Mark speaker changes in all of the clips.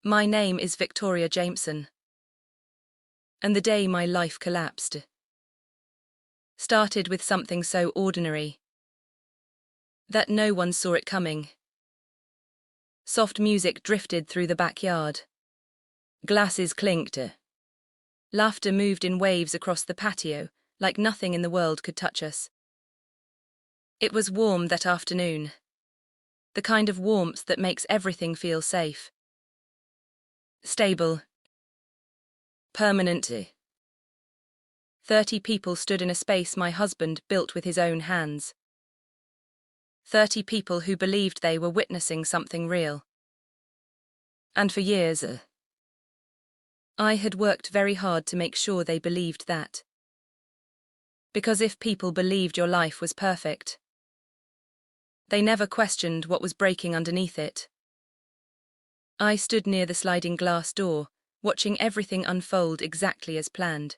Speaker 1: My name is Victoria Jameson. And the day my life collapsed started with something so ordinary that no one saw it coming. Soft music drifted through the backyard. Glasses clinked. Laughter moved in waves across the patio, like nothing in the world could touch us. It was warm that afternoon. The kind of warmth that makes everything feel safe. Stable. Permanent. 30 people stood in a space my husband built with his own hands. 30 people who believed they were witnessing something real. And for years, I had worked very hard to make sure they believed that. Because if people believed your life was perfect, they never questioned what was breaking underneath it. I stood near the sliding glass door, watching everything unfold exactly as planned.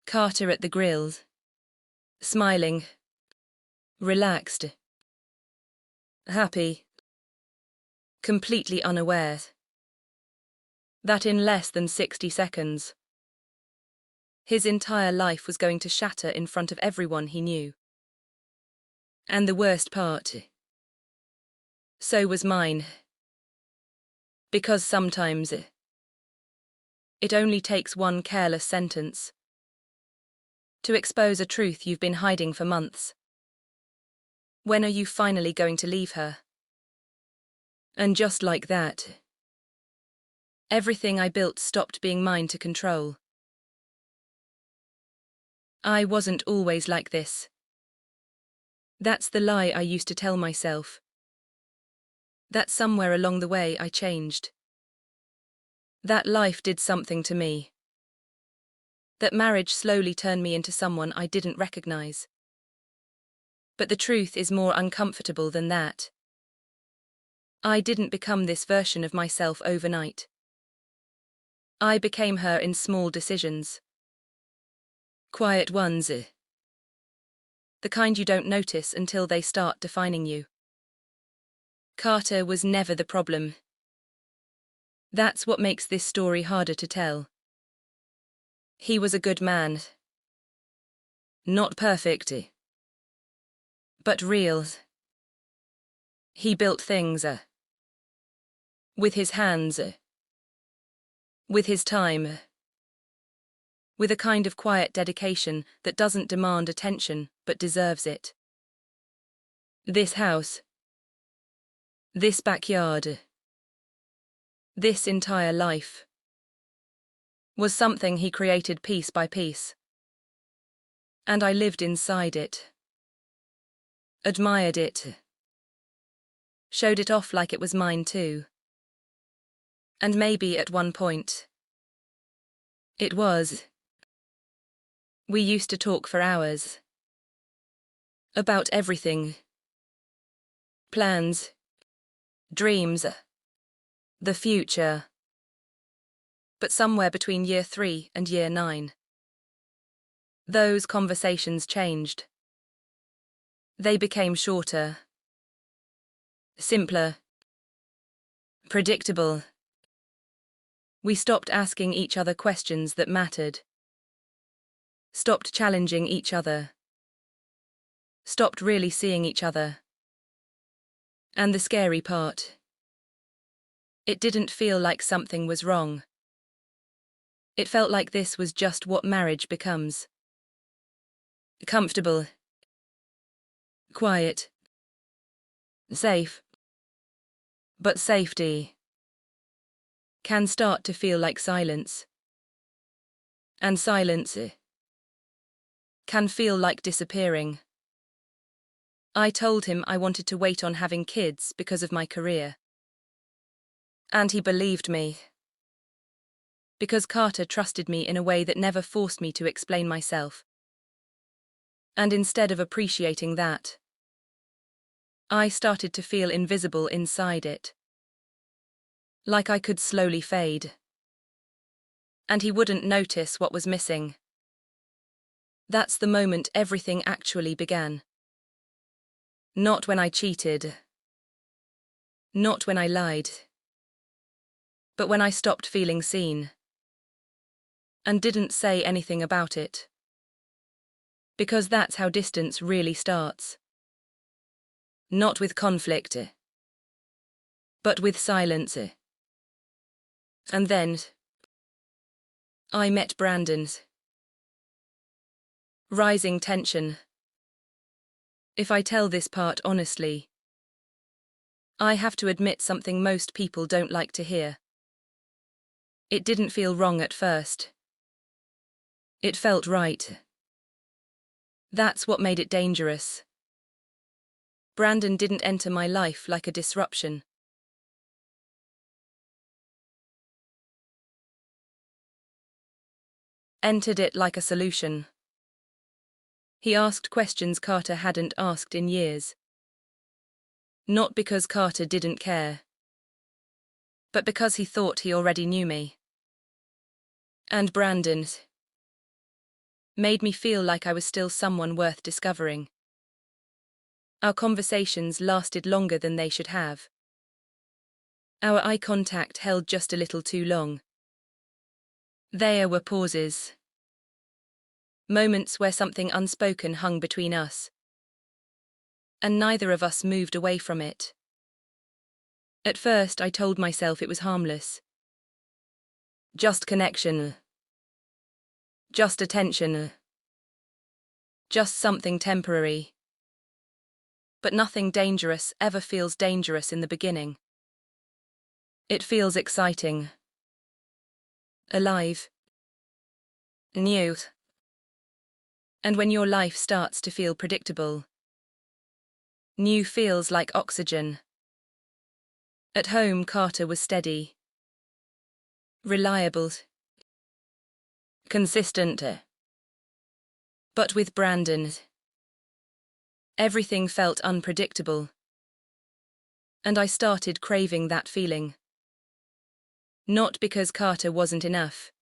Speaker 1: Carter at the grill, smiling, relaxed, happy, completely unaware that in less than 60 seconds, his entire life was going to shatter in front of everyone he knew. And the worst part, so was mine. Because sometimes it only takes one careless sentence to expose a truth you've been hiding for months. When are you finally going to leave her? And just like that, everything I built stopped being mine to control. I wasn't always like this. That's the lie I used to tell myself. That somewhere along the way I changed. That life did something to me. That marriage slowly turned me into someone I didn't recognize. But the truth is more uncomfortable than that. I didn't become this version of myself overnight. I became her in small decisions. Quiet ones. The kind you don't notice until they start defining you. Carter was never the problem. That's what makes this story harder to tell. He was a good man. Not perfect, but real. He built things with his hands, with his time, with a kind of quiet dedication that doesn't demand attention but deserves it. This house, this backyard, this entire life was something he created piece by piece. And I lived inside it, admired it, showed it off like it was mine too. And maybe at one point, it was. We used to talk for hours. About everything. Plans, dreams, the future. But somewhere between year 3 and year 9, those conversations changed. They became shorter, simpler, predictable. We stopped asking each other questions that mattered. Stopped challenging each other. Stopped really seeing each other. And the scary part, it didn't feel like something was wrong. It felt like this was just what marriage becomes. Comfortable. Quiet. Safe. But safety can start to feel like silence. And silence can feel like disappearing. I told him I wanted to wait on having kids because of my career. And he believed me. Because Carter trusted me in a way that never forced me to explain myself. And instead of appreciating that, I started to feel invisible inside it. Like I could slowly fade. And he wouldn't notice what was missing. That's the moment everything actually began. Not when I cheated. Not when I lied. But when I stopped feeling seen and didn't say anything about it, because that's how distance really starts. Not with conflict, but with silence. And then I met Brandon's rising tension. If I tell this part honestly, I have to admit something most people don't like to hear. It didn't feel wrong at first. It felt right. That's what made it dangerous. Brandon didn't enter my life like a disruption. Entered it like a solution. He asked questions Carter hadn't asked in years. Not because Carter didn't care, but because he thought he already knew me. And Brandon made me feel like I was still someone worth discovering. Our conversations lasted longer than they should have. Our eye contact held just a little too long. There were pauses. Moments where something unspoken hung between us. And neither of us moved away from it. At first, I told myself it was harmless. Just connection. Just attention. Just something temporary. But nothing dangerous ever feels dangerous in the beginning. It feels exciting. Alive. New. And when your life starts to feel predictable, new feels like oxygen. At home, Carter was steady. Reliable. Consistent. But with Brandon, everything felt unpredictable. And I started craving that feeling. Not because Carter wasn't enough,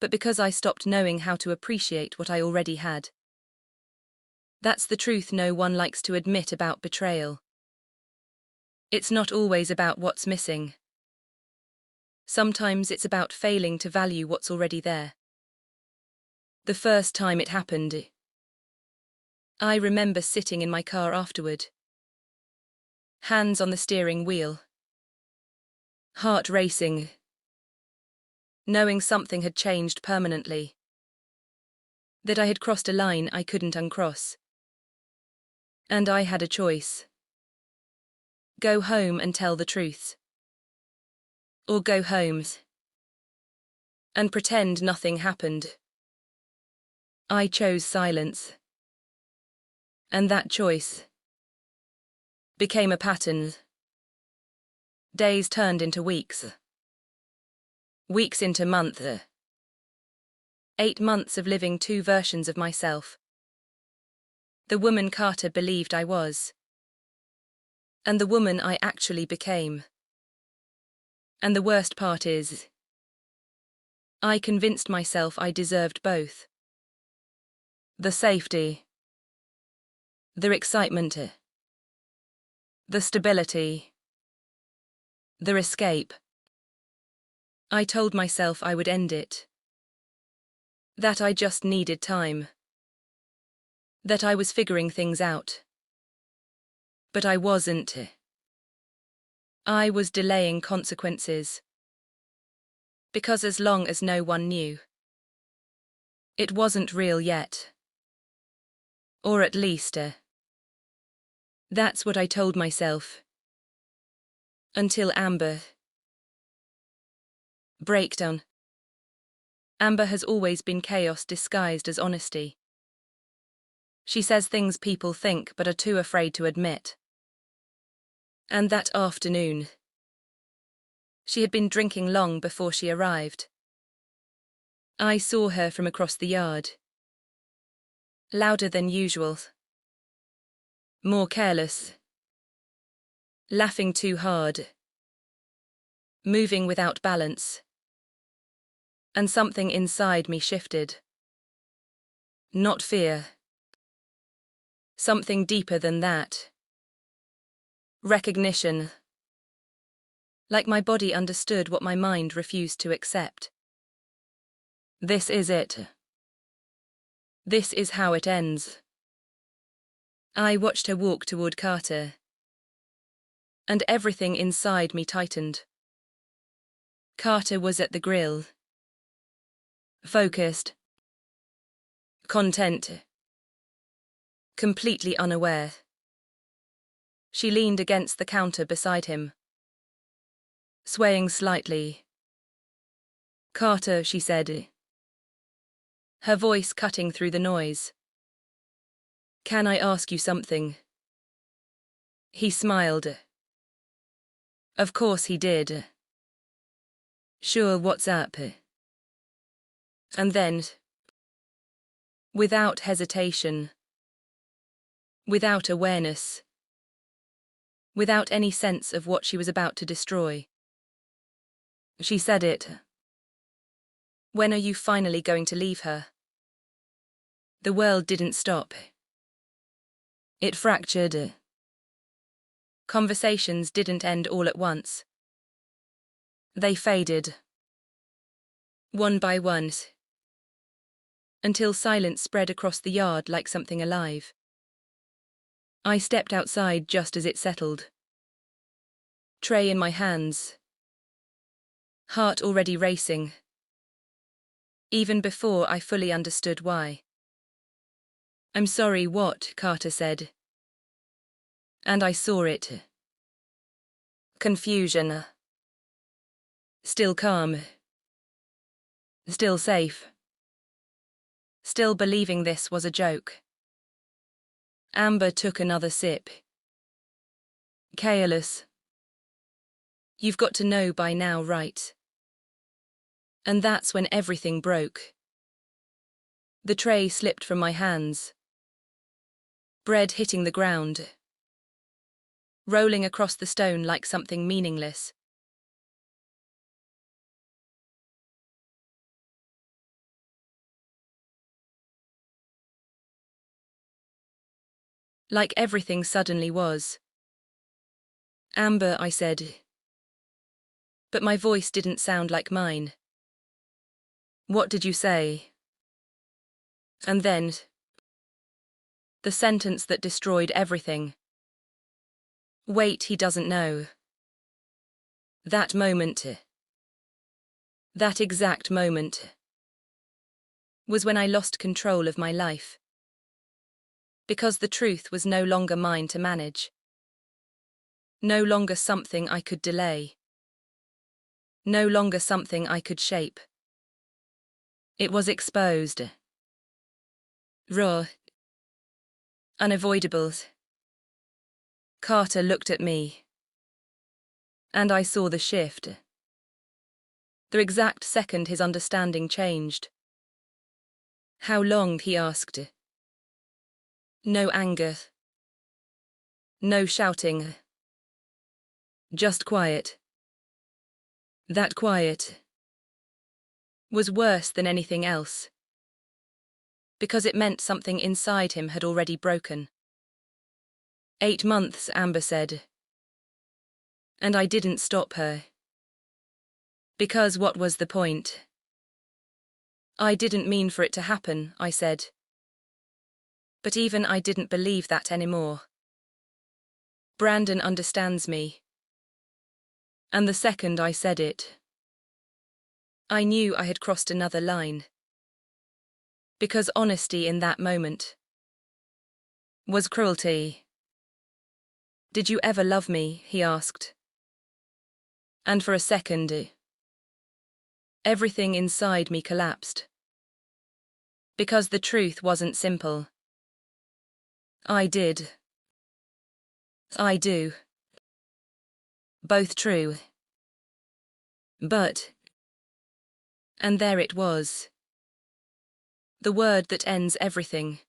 Speaker 1: but because I stopped knowing how to appreciate what I already had. That's the truth no one likes to admit about betrayal. It's not always about what's missing. Sometimes it's about failing to value what's already there. The first time it happened, I remember sitting in my car afterward. Hands on the steering wheel. Heart racing. Knowing something had changed permanently. That I had crossed a line I couldn't uncross. And I had a choice. Go home and tell the truth. Or go home and pretend nothing happened. I chose silence. And that choice became a pattern. Days turned into weeks. Weeks into months. 8 months of living two versions of myself. The woman Carter believed I was. And the woman I actually became. And the worst part is, I convinced myself I deserved both. The safety. The excitement. The stability. The escape. I told myself I would end it. That I just needed time. That I was figuring things out. But I wasn't. I was delaying consequences. Because as long as no one knew, it wasn't real yet. Or at least, that's what I told myself. Until Amber. Breakdown. Amber has always been chaos disguised as honesty. She says things people think but are too afraid to admit. And that afternoon, she had been drinking long before she arrived. I saw her from across the yard. Louder than usual. More careless. Laughing too hard. Moving without balance. And something inside me shifted. Not fear. Something deeper than that. Recognition. Like my body understood what my mind refused to accept. This is it. This is how it ends. I watched her walk toward Carter. And everything inside me tightened. Carter was at the grill. Focused. Content. Completely unaware. She leaned against the counter beside him. Swaying slightly. "Carter," she said. Her voice cutting through the noise. "Can I ask you something?" He smiled. Of course he did. "Sure, what's up?" And then, without hesitation, without awareness, without any sense of what she was about to destroy, she said it. "When are you finally going to leave her?" The world didn't stop. It fractured. Conversations didn't end all at once. They faded. One by one. Until silence spread across the yard like something alive. I stepped outside just as it settled. Tray in my hands. Heart already racing. Even before I fully understood why. "I'm sorry, what?" Carter said. And I saw it. Confusion. Still calm. Still safe. Still believing this was a joke. Amber took another sip. Careless. "You've got to know by now, right?" And that's when everything broke. The tray slipped from my hands. Bread hitting the ground. Rolling across the stone like something meaningless. Like everything suddenly was. "Amber," I said. But my voice didn't sound like mine. "What did you say?" And then, the sentence that destroyed everything. "Wait, he doesn't know." That moment, that exact moment, was when I lost control of my life. Because the truth was no longer mine to manage. No longer something I could delay. No longer something I could shape. It was exposed. Raw. Unavoidable. Carter looked at me. And I saw the shift. The exact second his understanding changed. "How long?" he asked. No anger. No shouting. Just quiet. That quiet was worse than anything else. Because it meant something inside him had already broken. 8 months, Amber said. And I didn't stop her. Because what was the point? "I didn't mean for it to happen," I said. But even I didn't believe that anymore. Brandon understands me. And the second I said it, I knew I had crossed another line. Because honesty in that moment was cruelty. "Did you ever love me?" he asked. And for a second, everything inside me collapsed. Because the truth wasn't simple. I did. I do. Both true. But, and there it was. The word that ends everything.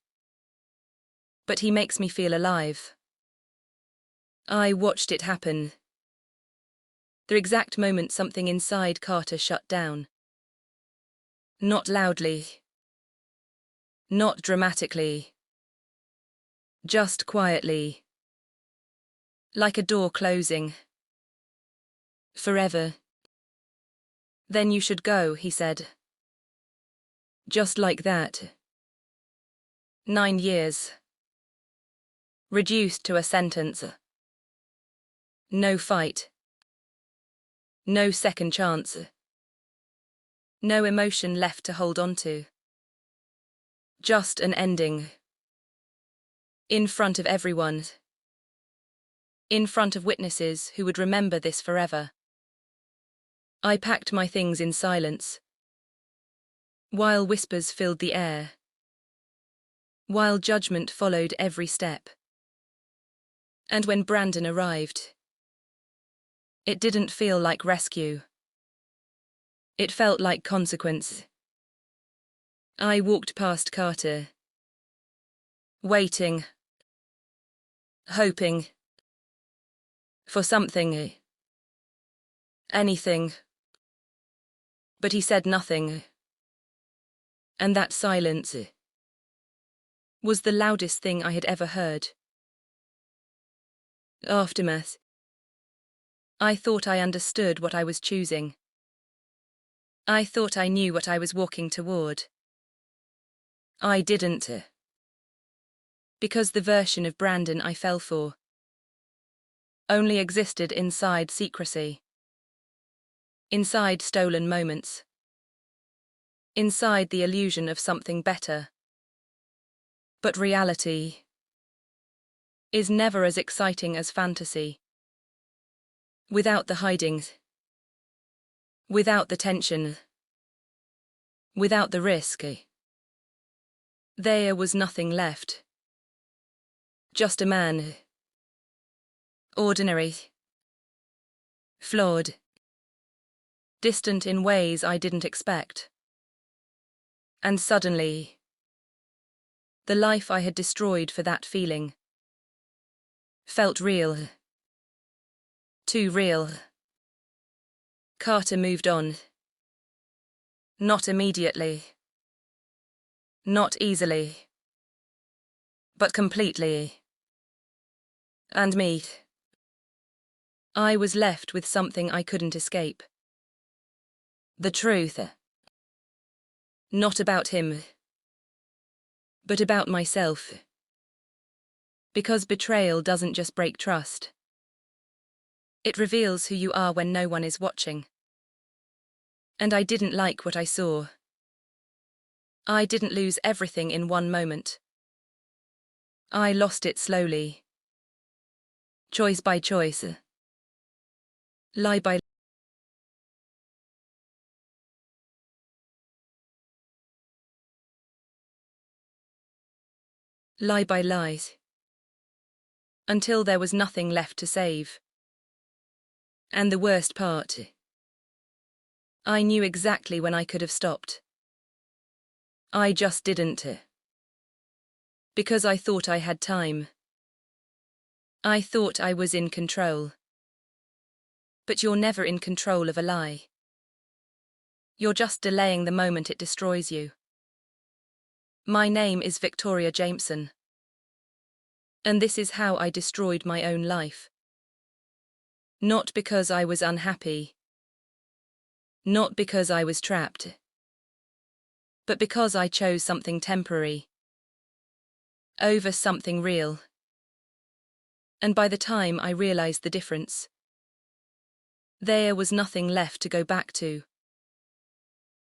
Speaker 1: But he makes me feel alive. I watched it happen. The exact moment something inside Carter shut down. Not loudly. Not dramatically. Just quietly. Like a door closing. Forever. Then you should go, he said. Just like that. 9 years. Reduced to a sentence. No fight. No second chance. No emotion left to hold on to. Just an ending. In front of everyone. In front of witnesses who would remember this forever. I packed my things in silence. While whispers filled the air. While judgment followed every step. And when Brandon arrived, it didn't feel like rescue. It felt like consequence. I walked past Carter. Waiting. Hoping. For something. Anything. But he said nothing. And that silence was the loudest thing I had ever heard. Aftermath. I thought I understood what I was choosing. I thought I knew what I was walking toward. I didn't. Because the version of Brandon I fell for only existed inside secrecy. Inside stolen moments. Inside the illusion of something better. But reality is never as exciting as fantasy. Without the hiding. Without the tension. Without the risk. There was nothing left. Just a man. Ordinary. Flawed. Distant in ways I didn't expect. And suddenly, the life I had destroyed for that feeling felt real. Too real. Carter moved on. Not immediately. Not easily. But completely. And me. I was left with something I couldn't escape. The truth. Not about him. But about myself. Because betrayal doesn't just break trust. It reveals who you are when no one is watching. And I didn't like what I saw. I didn't lose everything in one moment. I lost it slowly. Choice by choice. Lie by lie by lies. Until there was nothing left to save. And the worst part, I knew exactly when I could have stopped. I just didn't. Because I thought I had time. I thought I was in control. But you're never in control of a lie. You're just delaying the moment it destroys you. My name is Victoria Jameson. And this is how I destroyed my own life. Not because I was unhappy. Not because I was trapped. But because I chose something temporary. Over something real. And by the time I realized the difference, there was nothing left to go back to.